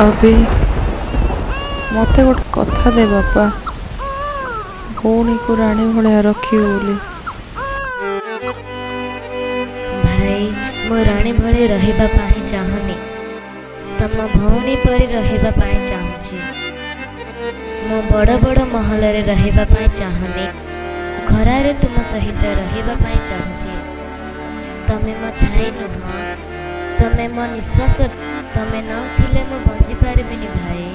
अभी मते गोटे कथा दे बापा भौणी को राणी भाया रखी बोली। भाई मो राणी भली रहिबा पाई चाहनी तम भौणी परी रहिबा पाई चाहूची। मो बड़ बड़ महल रे रहिबा पाई चाहनी घरारे तुम सहित रहिबा पाई चाहूची। तमे मो छाई नुह तमे मो निश्वास तमे न थिले मो बंची पारिबिनी भाई।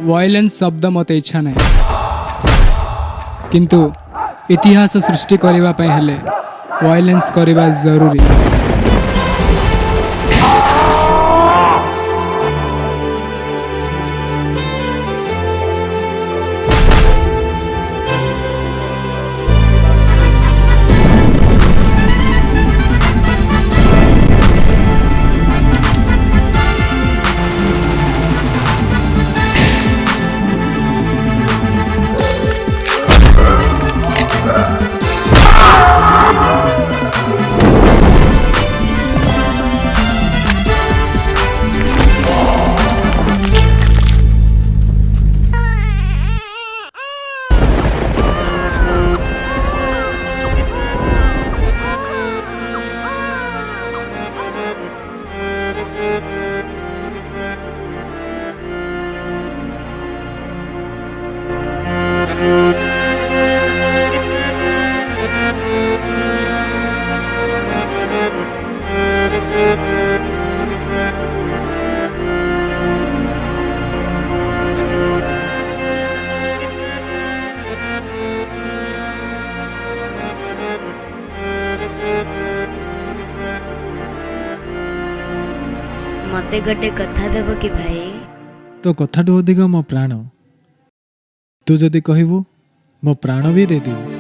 वायलेंस शब्द मत इच्छा ना किंतु इतिहास सृष्टि करने हेले वायलेंस करवा जरूरी। मते गोटे कथा देव कि भाई। तो कथाटू अधिक मो प्राण तू जदि कहबू मो प्राण भी देदेवी।